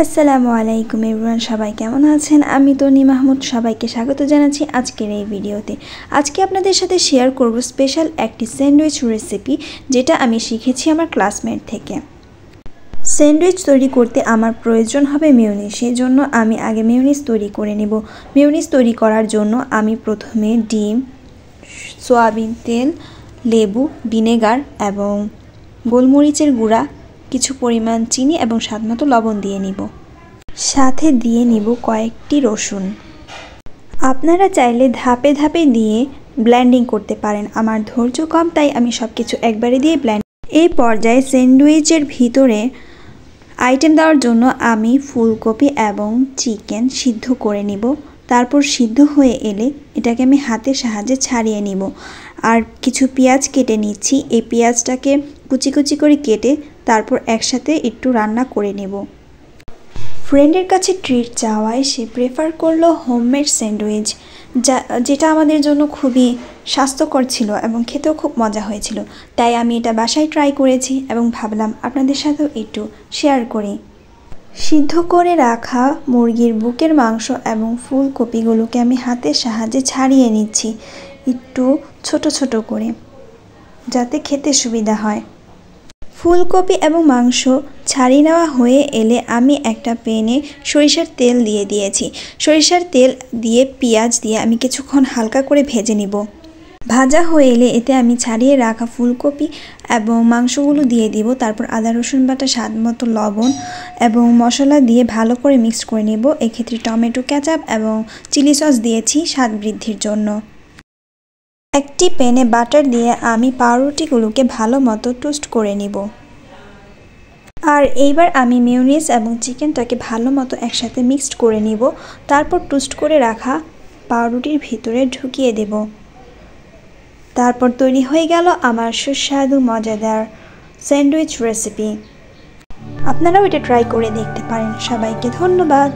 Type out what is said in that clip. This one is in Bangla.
আসসালামু আলাইকুম এভরিওয়ান, সবাই কেমন আছেন? আমি তনি মাহমুদ সবাইকে স্বাগত জানাচ্ছি আজকের এই ভিডিওতে। আজকে আপনাদের সাথে শেয়ার করব স্পেশাল একটি স্যান্ডউইচ রেসিপি, যেটা আমি শিখেছি আমার ক্লাসমেট থেকে। স্যান্ডউইচ তৈরি করতে আমার প্রয়োজন হবে মেয়োনিজ, সেই জন্য আমি আগে মেয়োনিজ তৈরি করে নেব। মেয়োনিজ তৈরি করার জন্য আমি প্রথমে ডিম, সয়াবিন তেল, লেবু, ভিনেগার এবং গোলমরিচের গুঁড়া, কিছু পরিমাণ চিনি এবং স্বাদমতো লবণ দিয়ে নিব। সাথে দিয়ে নিব কয়েকটি রসুন। আপনারা চাইলে ধাপে ধাপে দিয়ে ব্লেন্ডিং করতে পারেন। আমার ধৈর্য কম, তাই আমি সব কিছু একবারে দিয়ে এই পর্যায়ে স্যান্ডউইচের ভিতরে আইটেম দেওয়ার জন্য আমি ফুলকপি এবং চিকেন সিদ্ধ করে নিব। তারপর সিদ্ধ হয়ে এলে এটাকে আমি হাতের সাহায্যে ছাড়িয়ে নিব। আর কিছু পেঁয়াজ কেটে নিচ্ছি। এই পেঁয়াজটাকে কুচি কুচি করে কেটে তারপর একসাথে একটু রান্না করে নেব। ফ্রেন্ডের কাছে ট্রিট চাওয়ায় সে প্রেফার করলো হোমমেড স্যান্ডউইচ, যেটা আমাদের জন্য খুবই স্বাস্থ্যকর ছিল এবং খেতেও খুব মজা হয়েছিল। তাই আমি এটা বাসায় ট্রাই করেছি এবং ভাবলাম আপনাদের সাথেও একটু শেয়ার করি। সিদ্ধ করে রাখা মুরগির বুকের মাংস এবং ফুলকপিগুলোকে আমি হাতের সাহায্যে ছাড়িয়ে নিচ্ছি, একটু ছোট ছোট করে, যাতে খেতে সুবিধা হয়। ফুলকপি এবং মাংস ছাড়িয়ে নেওয়া হয়ে এলে আমি একটা প্যানে সরিষার তেল দিয়ে দিয়েছি। সরিষার তেল দিয়ে পেঁয়াজ দিয়ে আমি কিছুক্ষণ হালকা করে ভেজে নিব। ভাজা হয়ে এলে এতে আমি ছাড়িয়ে রাখা ফুলকপি এবং মাংসগুলো দিয়ে দিব। তারপর আদা রসুন বাটা, স্বাদ মতো লবণ এবং মশলা দিয়ে ভালো করে মিক্স করে নেব। এক্ষেত্রে টমেটো কেচাপ এবং চিলি সস দিয়েছি স্বাদ বৃদ্ধির জন্য। একটি প্যানে বাটার দিয়ে আমি পাউরুটিগুলোকে ভালো মতো টোস্ট করে নিব। আর এইবার আমি মেয়োনিজ এবং চিকেনটাকে ভালো মতো একসাথে মিক্সড করে নিব। তারপর টোস্ট করে রাখা পাউরুটির ভিতরে ঢুকিয়ে দেব। তারপর তৈরি হয়ে গেল আমার সুস্বাদু মজাদার স্যান্ডউইচ রেসিপি। আপনারাও এটা ট্রাই করে দেখতে পারেন। সবাইকে ধন্যবাদ।